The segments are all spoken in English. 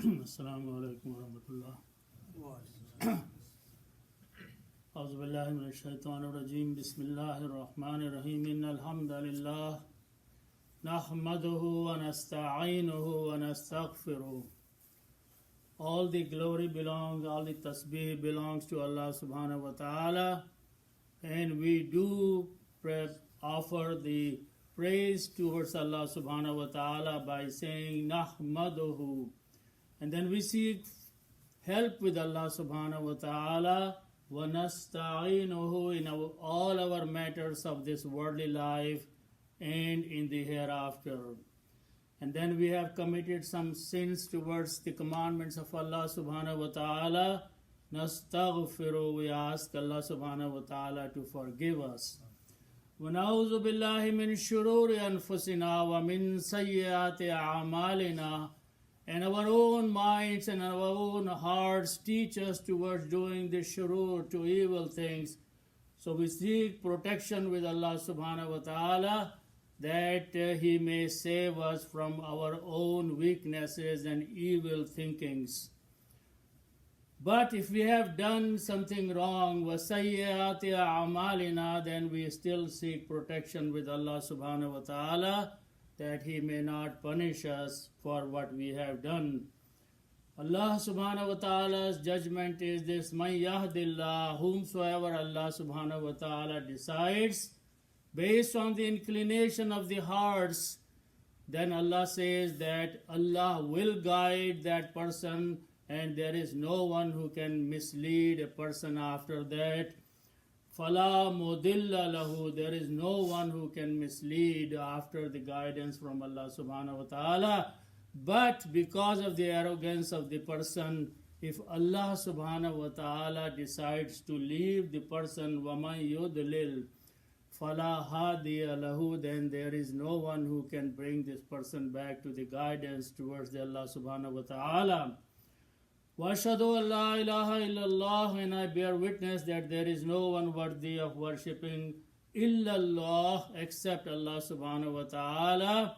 अस्सलामु अलैकुम वरहमतुल्लाह। औज़ु बिल्लाहि मिनश शैतानिर रजीम। बिस्मिल्लाहिर रहमानिर रहीम। इन्नल हम्दलिल्लाह नहमदुहु व नस्तईनुहु व नस्तगफिरुह। All the glory belongs, all the tasbih belongs to Allah subhanahu wa ta'ala, and we do offer the praise towards Allah subhanahu wa ta'ala by saying nahmaduhu, and then we seek help with Allah subhanahu wa ta'ala wa nasta'inuhu in all our matters of this worldly life and in the hereafter. And then we have committed some sins towards the commandments of Allah subhanahu wa ta'ala. Nastaghfiru, we ask Allah subhanahu wa ta'ala to forgive us. Wa na'udhu billahi min shururi anfusina wa min sayyiati a'malina. And our own minds and our own hearts teach us towards doing the shurur, to evil things. So we seek protection with Allah subhanahu wa ta'ala, that He may save us from our own weaknesses and evil thinkings. But if we have done something wrong, وَسَيِّئَاتِ أَعْمَالِنَا, then we still seek protection with Allah subhanahu wa ta'ala, that He may not punish us for what we have done. Allah subhanahu wa ta'ala's judgment is this: مَنْ يَهْدِ اللَّهُ, whomsoever Allah subhanahu wa ta'ala decides, based on the inclination of the hearts, then Allah says that Allah will guide that person, and there is no one who can mislead a person after that. فَلَا مُضِلَّ لَهُ, there is no one who can mislead after the guidance from Allah subhanahu wa ta'ala. But because of the arrogance of the person, if Allah subhanahu wa ta'ala decides to leave the person, وَمَنْ يُضْلِلْ فَلَا هَادِيَ لَهُ, then there is no one who can bring this person back to the guidance towards the Allah subhanahu wa ta'ala. وَأَشْهَدُ أَنْ لَا إِلَهَ إِلَّا اللَّهُ, and I bear witness that there is no one worthy of worshipping إِلَّا اللَّهُ, except Allah subhanahu wa ta'ala.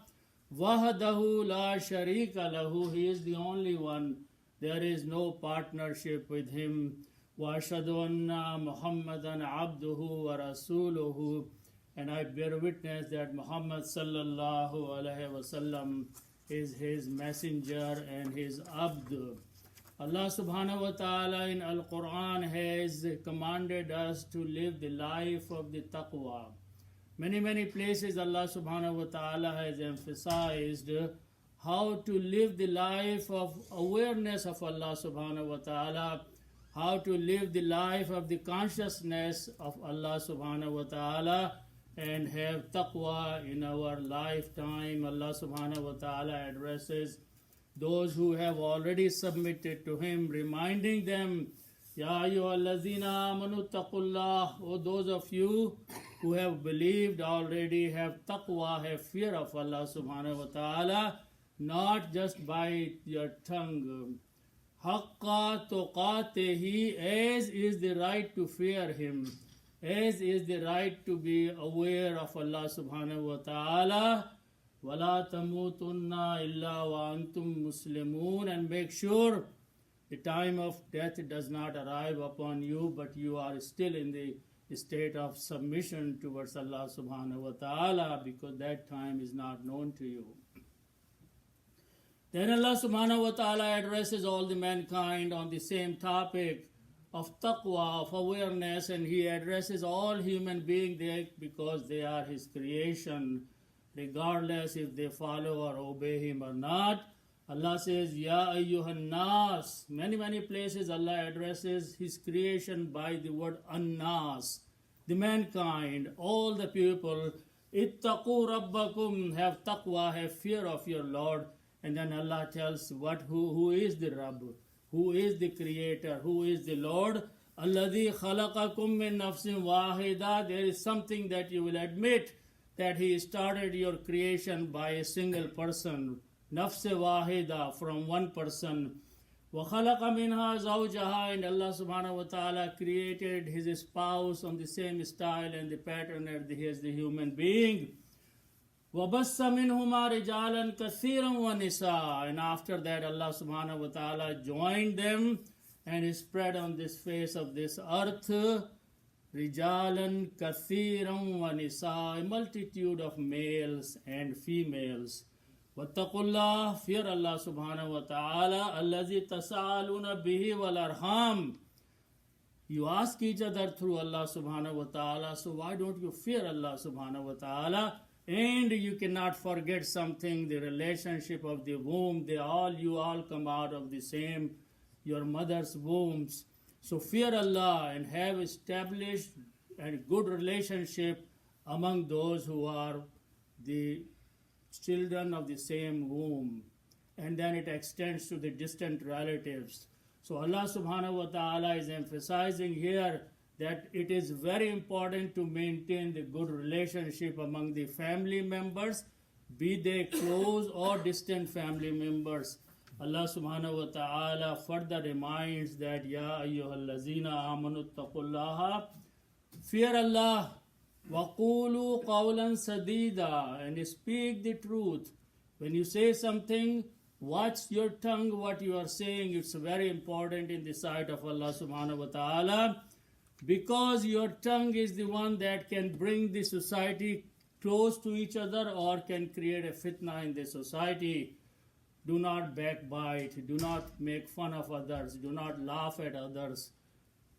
وَحْدَهُ لَا شَرِيكَ لَهُ, He is the only one, there is no partnership with Him. وَأَشْهَدُ أَنَّ مُحَمَّدًا عَبْدُهُ وَرَسُولُهُ, and I bear witness that Muhammad sallallahu alayhi wa sallam is His messenger and His abd. Allah subhanahu wa ta'ala in Al-Quran has commanded us to live the life of the taqwa. Many places Allah subhanahu wa ta'ala has emphasized how to live the life of awareness of Allah subhanahu wa ta'ala, how to live the life of the consciousness of Allah subhanahu wa ta'ala, and have taqwa in our lifetime. Allah subhanahu wa ta'ala addresses those who have already submitted to Him, reminding them, Ya ayyuhallazina amanu taqullah, O those of you who have believed already, have taqwa, have fear of Allah subhanahu wa ta'ala, not just by your tongue. Haqqa tuqatehi, as is the right to fear Him, as is the right to be aware of Allah subhanahu wa ta'ala. وَلَا تَمُوتُنَّ إِلَّا وَأَنْتُمْ مُسْلِمُونَ, and make sure the time of death does not arrive upon you, but you are still in the state of submission towards Allah subhanahu wa ta'ala, because that time is not known to you. Then Allah subhanahu wa ta'ala addresses all the mankind on the same topic of taqwa, of awareness, and He addresses all human beings there because they are His creation, regardless if they follow or obey Him or not. Allah says, Ya ayyuhan nas. Many places Allah addresses His creation by the word annas, the mankind, all the people. Ittaqu rabbakum, have taqwa, have fear of your Lord. And then Allah tells who is the Rabb, who is the Creator, who is the Lord. Alladhi khalaqakum min nafsin wahida. There is something that you will admit, that He started your creation by a single person, nafs wahida, from one person. وَخَلَقَ مِنْهَا زَوْجَهَا, and Allah subhanahu wa ta'ala created His spouse on the same style and the pattern as the human being. وَبَثَّ مِنْهُمَا رِجَالًا كَثِيرًا وَنِسَاءً. And after that, Allah subhanahu wa ta'ala joined them and He spread on this face of this earth رِجَالًا كَثِيرًا وَنِسَاءً, a multitude of males and females. وَاتَّقُوا اللَّهَ, fear Allah subhanahu wa ta'ala, الَّذِي تَسَأَلُونَ بِهِ وَالْأَرْحَامِ. You ask each other through Allah subhanahu wa ta'ala, so why don't you fear Allah subhanahu wa ta'ala? And you cannot forget something, the relationship of the womb. You all come out of the same, your mother's wombs. So fear Allah and have established a good relationship among those who are the children of the same womb. And then it extends to the distant relatives. So Allah subhanahu wa ta'ala is emphasizing here that it is very important to maintain the good relationship among the family members, be they close or distant family members. Allah subhanahu wa ta'ala further reminds that, Ya ayyuhallazina amanu taqullaha, fear Allah, waqulu qawlan sadida, and speak the truth. When you say something, watch your tongue, what you are saying. It's very important in the sight of Allah subhanahu wa ta'ala, because your tongue is the one that can bring the society close to each other or can create a fitna in the society. Do not backbite, do not make fun of others, do not laugh at others.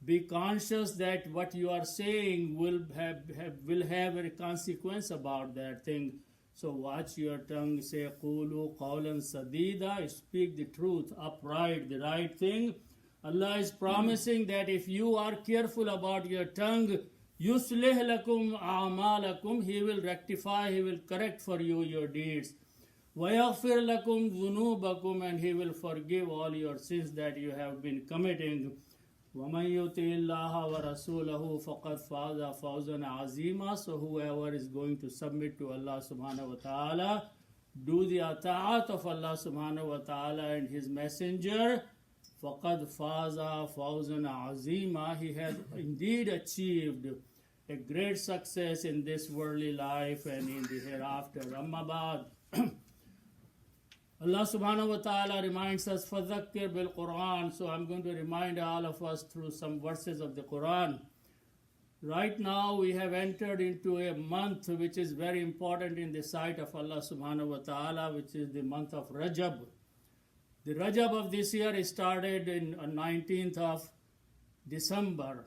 Be conscious that what you are saying will have a consequence about that thing. So watch your tongue, say qulu qawlan sadida, speak the truth, upright, the right thing. Allah is promising that if you are careful about your tongue, yuslih lakum a'malakum, He will rectify, He will correct for you your deeds. وَيَغْفِرْ لَكُمْ ذُنُوبَكُمْ, and He will forgive all your sins that you have been committing. وَمَنْ يُطِعِ اللَّهَ وَرَسُولَهُ فَقَدْ فَازَ فَوْزًا عَظِيمًا. So whoever is going to submit to Allah subhanahu wa ta'ala, do the ata'at of Allah subhanahu wa ta'ala and His messenger, فَقَدْ فَازَ فَوْزًا عَظِيمًا, he has indeed achieved a great success in this worldly life and in the hereafter. Amma ba'd. Allah subhanahu wa ta'ala reminds us, فَذَكِّرْ بِالْقُرْآنِ. So I'm going to remind all of us through some verses of the Quran. Right now we have entered into a month which is very important in the sight of Allah subhanahu wa ta'ala, which is the month of Rajab. The Rajab of this year started on 19th of December,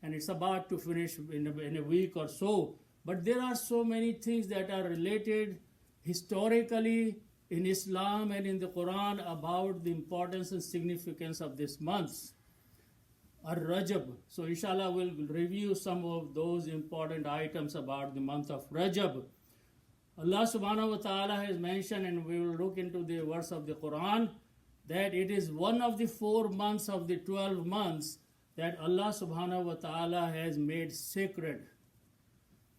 and it's about to finish in a week or so. But there are so many things that are related historically in Islam and in the Quran about the importance and significance of this month, Ar-Rajab. So inshallah we'll review some of those important items about the month of Rajab. Allah subhanahu wa ta'ala has mentioned, and we will look into the verse of the Quran, that it is one of the 4 months of the 12 months that Allah subhanahu wa ta'ala has made sacred.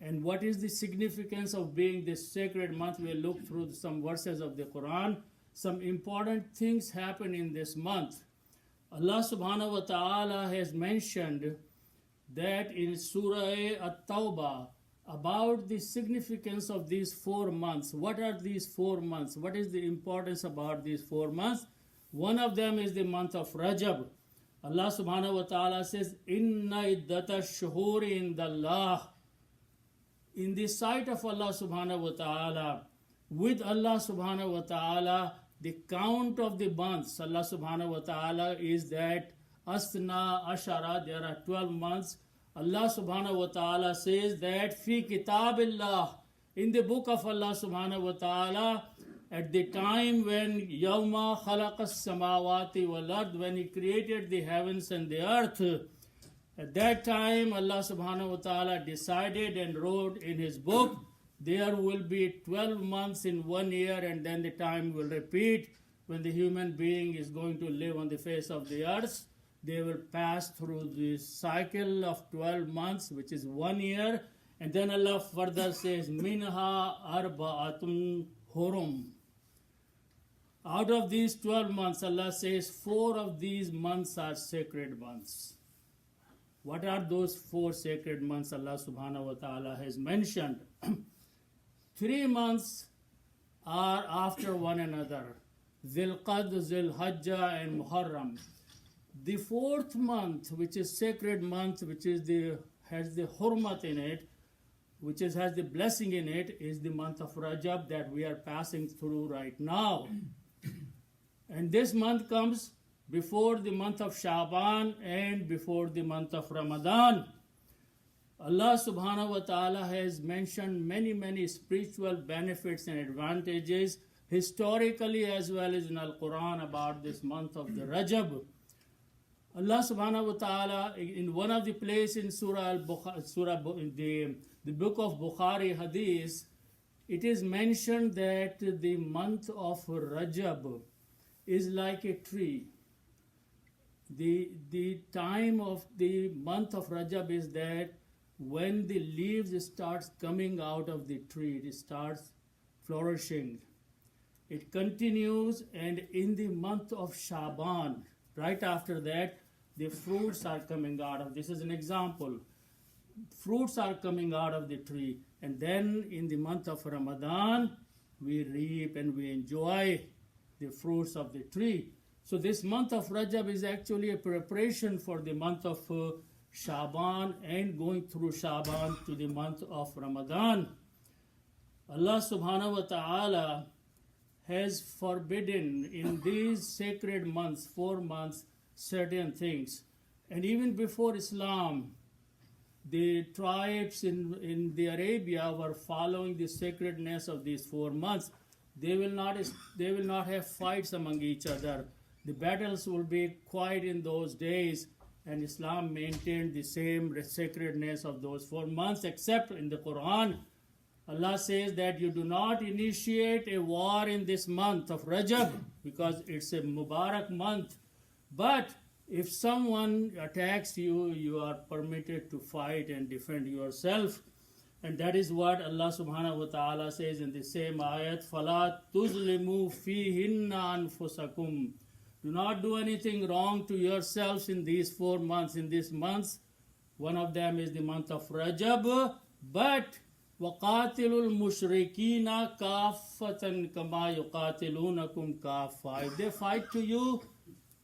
And what is the significance of being this sacred month? We'll look through some verses of the Quran. Some important things happen in this month. Allah subhanahu wa ta'ala has mentioned that in Surah At-Tawbah about the significance of these 4 months. What are these 4 months? What is the importance about these 4 months? One of them is the month of Rajab. Allah subhanahu wa ta'ala says, Inna iddata shuhuri indallah. In the sight of Allah subhanahu wa ta'ala, with Allah subhanahu wa ta'ala, the count of the months, Allah subhanahu wa ta'ala, is that Asna Ashara, there are 12 months. Allah subhanahu wa ta'ala says that Fi kitabillah, in the book of Allah subhanahu wa ta'ala, at the time when Yawma khalaqas samawati wal ard, when He created the heavens and the earth, at that time Allah subhanahu wa ta'ala decided and wrote in His book, there will be 12 months in 1 year, and then the time will repeat when the human being is going to live on the face of the earth. They will pass through the cycle of 12 months, which is 1 year. And then Allah further says, Minha arba'atun hurum. Out of these 12 months, Allah says 4 of these months are sacred months. What are those 4 sacred months Allah subhanahu wa ta'ala has mentioned? 3 months are after one another, Dhul Qad, Dhul Hajjah and Muharram. The 4th month, which is sacred month, which is has the hurmat in it, which has the blessing in it, is the month of Rajab that we are passing through right now. And this month comes before the month of Shaban and before the month of Ramadan. Allah subhanahu wa ta'ala has mentioned many spiritual benefits and advantages historically as well as in Al-Quran about this month of the Rajab. Allah subhanahu wa ta'ala in one of the places in the book of Bukhari Hadith, it is mentioned that the month of Rajab is like a tree. The time of the month of Rajab is that when the leaves starts coming out of the tree, it starts flourishing. It continues, and in the month of Shaban, right after that, the fruits are coming out of. This is an example. Fruits are coming out of the tree, and then in the month of Ramadan, we reap and we enjoy the fruits of the tree. So this month of Rajab is actually a preparation for the month of Shaban and going through Shaban to the month of Ramadan. Allah subhanahu wa ta'ala has forbidden in these sacred months, 4 months, certain things. And even before Islam, the tribes in the Arabia were following the sacredness of these 4 months. They will not have fights among each other. The battles will be quiet in those days, and Islam maintained the same sacredness of those 4 months, except in the Quran. Allah says that you do not initiate a war in this month of Rajab because it's a Mubarak month. But if someone attacks you, you are permitted to fight and defend yourself. And that is what Allah subhanahu wa ta'ala says in the same ayat, فَلَا تُظْلِمُوا فِيهِنَّ أَنفُسَكُمْ. Do not do anything wrong to yourselves in these 4 months. In these months, one of them is the month of Rajab, but وَقَاتِلُوا الْمُشْرِكِينَ كَافَّةً كَمَا يُقَاتِلُونَكُمْ كَافَّةً. If they fight to you,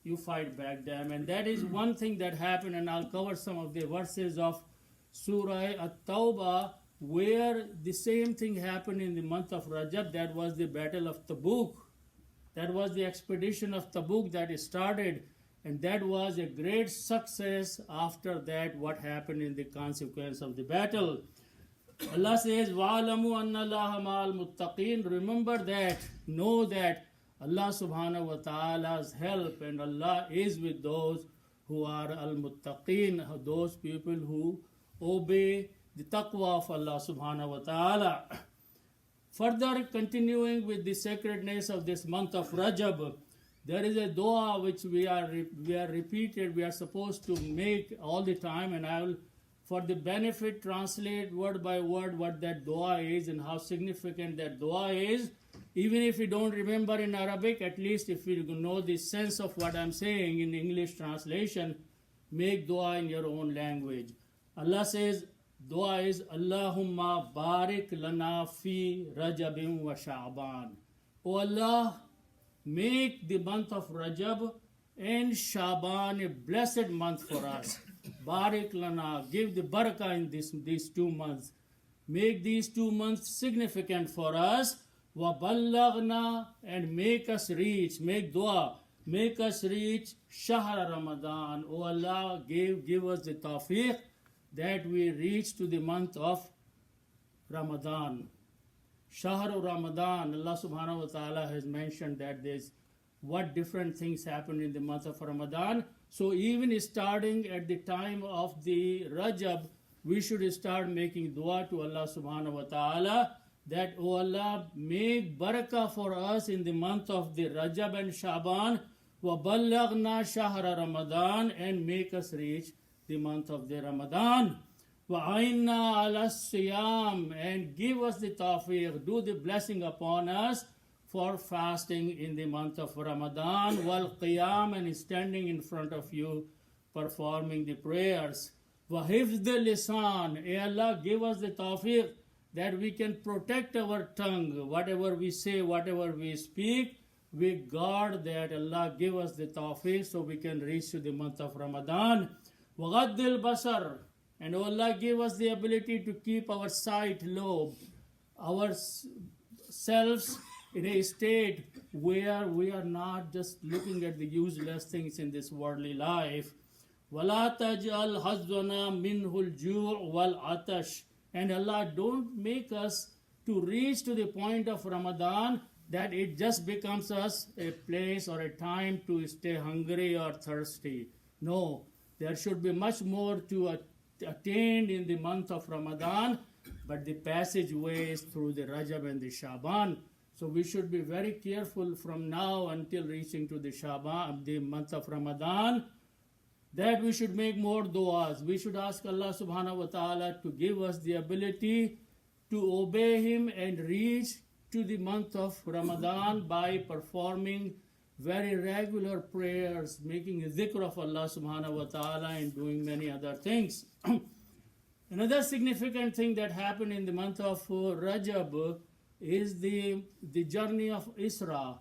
you fight back them. And that is one thing that happened, and I'll cover some of the verses of Surah At-Tawbah, where the same thing happened in the month of Rajab. That was the Battle of Tabuk. That was the expedition of Tabuk that started, and that was a great success. After that, what happened in the consequence of the battle. Allah says, وَعَلَمُوا أَنَّ اللَّهَ مَعَ الْمُتَّقِينَ. Remember that, know that Allah subhanahu wa ta'ala's help, and Allah is with those who are al-muttaqeen, those people who obey the taqwa of Allah subhanahu wa ta'ala. Further, continuing with the sacredness of this month of Rajab, there is a dua which we are repeated, we are supposed to make all the time, and I will, for the benefit, translate word by word what that dua is and how significant that dua is. Even if you don't remember in Arabic, at least if you know the sense of what I'm saying in English translation, make dua in your own language. Allah says, dua is, Allahumma barik lana fi Rajabin wa Sha'ban. O Allah, make the month of Rajab and Shaban a blessed month for us. Barik lana, give the barakah in these 2 months. Make these 2 months significant for us. Wa ballagna, and make us reach, make dua, make us reach Shahr Ramadan. O Allah, give us the tawfiq that we reach to the month of Ramadan. Shahr Ramadan, Allah subhanahu wa ta'ala has mentioned that there's what different things happen in the month of Ramadan. So even starting at the time of the Rajab, we should start making dua to Allah subhanahu wa ta'ala that, O Allah, make barakah for us in the month of the Rajab and Shaban, wa ballagna shahra Ramadan, and make us reach the month of the Ramadan. Wa aina ala siyam, and give us the tawfiq, do the blessing upon us for fasting in the month of Ramadan, wal qiyam, and standing in front of you performing the prayers. Wa hifz lisan, Allah, give us the tawfiq that we can protect our tongue, whatever we say, whatever we speak, we guard that Allah give us the tawfiq so we can reach to the month of Ramadan. وَغَدِّ الْبَصَرِ, and Allah give us the ability to keep our sight low, ourselves in a state where we are not just looking at the useless things in this worldly life. وَلَا تَجْعَلْ حَظَّنَا مِنْهُ الْجُوعُ وَالْعَطَشِ, and Allah don't make us to reach to the point of Ramadan that it just becomes us a place or a time to stay hungry or thirsty. No, there should be much more to attain in the month of Ramadan, but the passageway is through the Rajab and the Shaban. So we should be very careful from now until reaching to the Shaban, the month of Ramadan, that we should make more du'as. We should ask Allah subhanahu wa ta'ala to give us the ability to obey Him and reach to the month of Ramadan by performing very regular prayers, making a dhikr of Allah subhanahu wa ta'ala and doing many other things. Another significant thing that happened in the month of Rajab is the journey of Isra.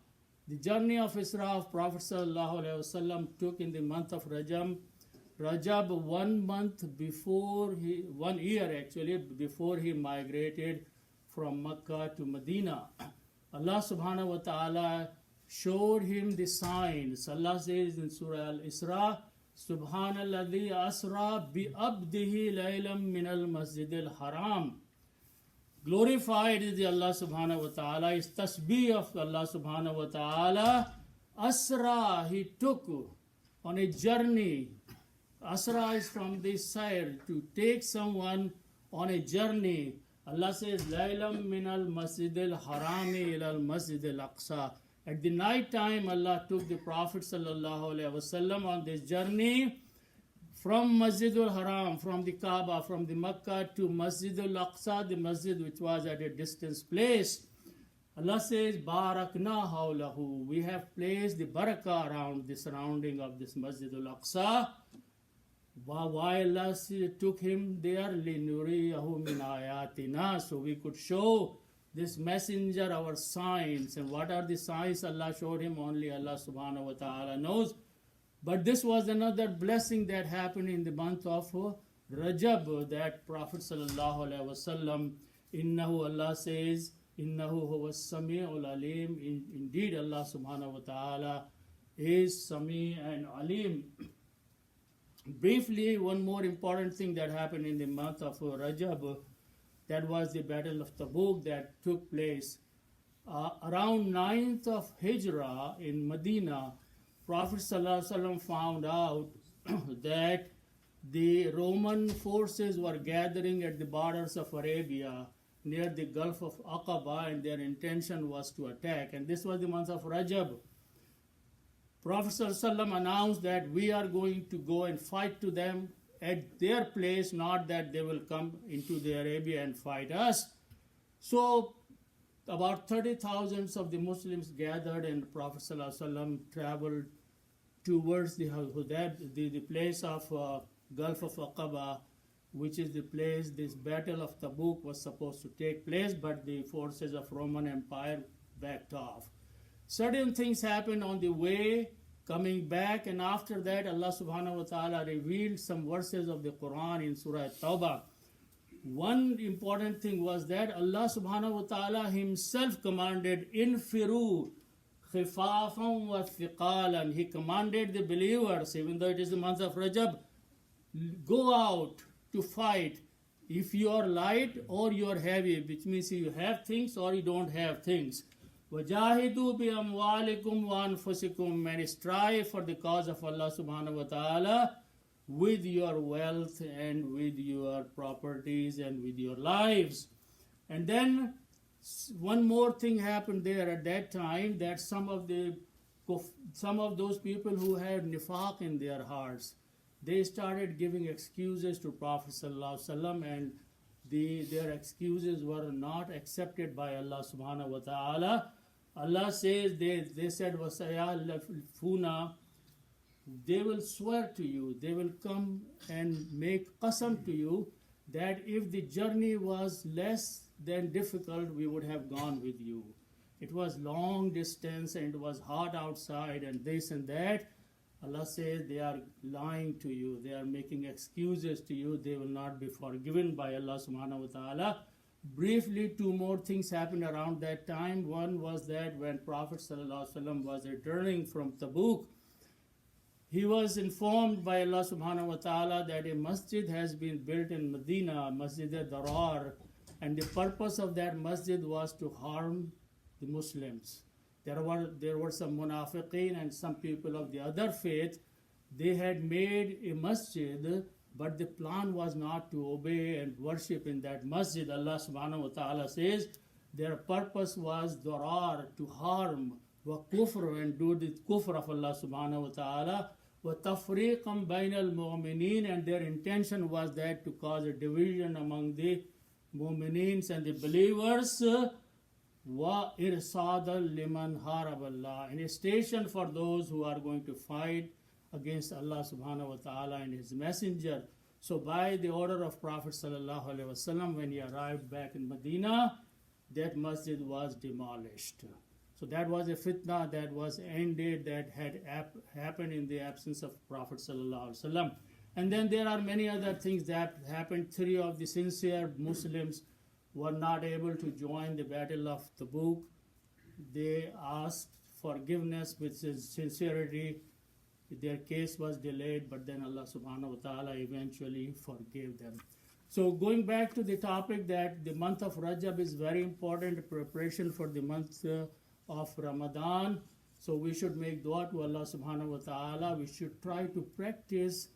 The journey of Isra of Prophet sallallahu alaihi wasallam took in the month of Rajab 1 month before 1 year actually, before he migrated from Makkah to Medina. Allah subhanahu wa ta'ala showed him the signs. Allah says in Surah Al-Isra, Subhanalladhi asra bi abdihi laylam min al-masjid al-haram. Glorified is the Allah subhanahu wa ta'ala, is tasbih of Allah subhanahu wa ta'ala. Asra, he took on a journey. Asra is from this side, to take someone on a journey. Allah says, Laylam min al-masjid al-harami ila al-masjid al-aqsa. At the night time, Allah took the Prophet sallallahu alaihi wasallam on this journey from Masjid al-Haram, from the Kaaba, from the Makkah to Masjid al-Aqsa, the masjid which was at a distant place. Allah says, Barakna hawlahu. We have placed the barakah around the surrounding of this Masjid al-Aqsa. Why Allah took him there? لِنُرِيَهُ مِنْ آيَاتِنَا, so we could show this messenger our signs. And what are the signs Allah showed him? Only Allah subhanahu wa ta'ala knows. But this was another blessing that happened in the month of Rajab, that Prophet sallallahu alaihi wasallam, innahu, Allah says, innahu huwa sami'ul alim. Indeed, Allah subhanahu wa ta'ala is Sami and Alim. Briefly, one more important thing that happened in the month of Rajab, that was the Battle of Tabuk that took place around 9th of Hijrah in Medina. Prophet ﷺ found out that the Roman forces were gathering at the borders of Arabia near the Gulf of Aqaba, and their intention was to attack. And this was the month of Rajab. Prophet ﷺ announced that we are going to go and fight to them at their place, not that they will come into the Arabia and fight us. So about 30,000 of the Muslims gathered, and Prophet ﷺ traveled towards the place of Gulf of Aqaba, which is the place this Battle of Tabuk was supposed to take place, but the forces of Roman Empire backed off. Certain things happened on the way coming back, and after that Allah subhanahu wa ta'ala revealed some verses of the Quran in Surah Tawbah. One important thing was that Allah subhanahu wa ta'ala himself commanded, Infiru khifafan wa thiqalan. He commanded the believers, even though it is the month of Rajab, go out to fight if you are light or you are heavy, which means you have things or you don't have things. وَجَاهِدُوا بِأَمْوَالِكُمْ وَأَنفُسِكُمْ, and strive for the cause of Allah subhanahu wa ta'ala with your wealth and with your properties and with your lives. And then one more thing happened there at that time, that some of those people who had nifaq in their hearts, they started giving excuses to Prophet sallallahu alaihi wasallam, and their excuses were not accepted by Allah subhanahu wa ta'ala. Allah says they said, وَسَيَحْلِفُونَ, they will swear to you, they will come and make qasam to you that if the journey was less then difficult, we would have gone with you. It was long distance and it was hot outside and this and that. Allah says they are lying to you. They are making excuses to you. They will not be forgiven by Allah subhanahu wa ta'ala. Briefly, two more things happened around that time. One was that when Prophet ﷺ was returning from Tabuk, he was informed by Allah subhanahu wa ta'ala that a masjid has been built in Medina, Masjid al-Darar, and the purpose of that masjid was to harm the Muslims. There were some munafiqeen and some people of the other faith. They had made a masjid, but the plan was not to obey and worship in that masjid. Allah subhanahu wa ta'ala says their purpose was darar, to harm, wa kufr, and do the kufr of Allah subhanahu wa ta'ala, wa tafriqan bayna al-mu'mineen, and their intention was that to cause a division among the mu'mineens and the believers, wa irsadal liman harab Allah, and a station for those who are going to fight against Allah subhanahu wa ta'ala and His Messenger. So by the order of Prophet sallallahu alaihi wasallam, when he arrived back in Medina, that masjid was demolished. So that was a fitna that was ended, that had happened in the absence of Prophet sallallahu alaihi wasallam. And then there are many other things that happened. 3 of the sincere Muslims were not able to join the Battle of Tabuk. They asked forgiveness with sincerity. Their case was delayed, but then Allah subhanahu wa ta'ala eventually forgave them. So going back to the topic that the month of Rajab is very important preparation for the month of Ramadan. So we should make dua to Allah subhanahu wa ta'ala. We should try to practice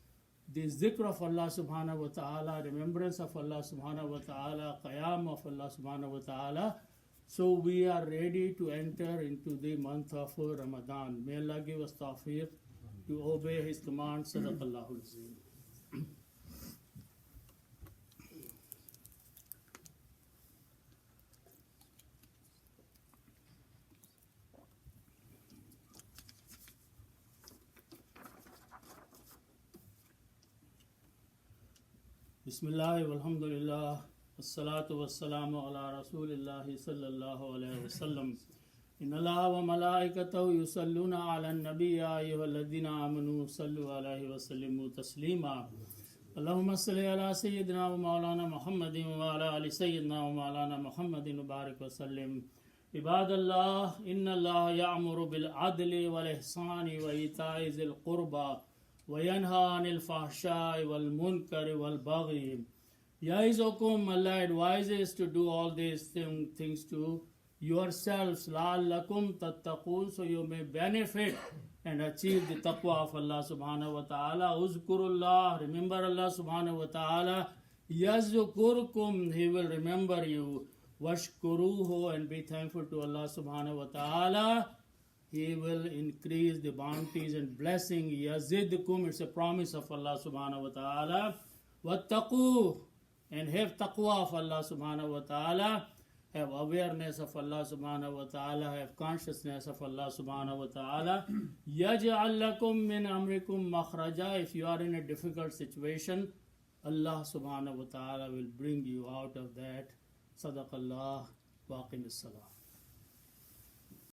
the zikr of Allah subhanahu wa ta'ala, remembrance of Allah subhanahu wa ta'ala, qiyam of Allah subhanahu wa ta'ala. So we are ready to enter into the month of Ramadan. May Allah give us tawfiq to obey His command. Sadaqallahu al-Azim. Bismillah, walhamdulillah, wassalatu wassalamu ala rasulillahi sallallahu alayhi wa sallam. Inna Allah wa malaikatahu yusalluna ala an-nabi ya ayyuhalladhina amanu sallu alayhi wa sallimu taslima. Allahumma salli ala sayyidina wa maulana Muhammadin wa ala ali sayyidina wa maulana Muhammadin wa barik wa sallim. Ibadallah, inna Allah ya'muru bil adli wal ihsani wa ita'i zil qurba wa yanha anil fahsha'i wal munkari wal baghi. Ya'izukum, Allah advises to do all these things to yourselves, la'allakum tattaqoon, so you may benefit and achieve the taqwa of Allah subhanahu wa ta'ala. Uzkurullah, remember Allah subhanahu wa ta'ala. Yazkurkum, He will remember you. Washkuruhu, and be thankful to Allah subhanahu wa ta'ala. He will increase the bounties and blessing. Yazidkum, it's a promise of Allah subhanahu wa ta'ala. Wattaqu, and have taqwa of Allah subhanahu wa ta'ala. Have awareness of Allah subhanahu wa ta'ala, have consciousness of Allah subhanahu wa ta'ala. Yaj'al lakum min amrikum makhraja, if you are in a difficult situation, Allah subhanahu wa ta'ala will bring you out of that. Sadaqallah wa aqimis salam.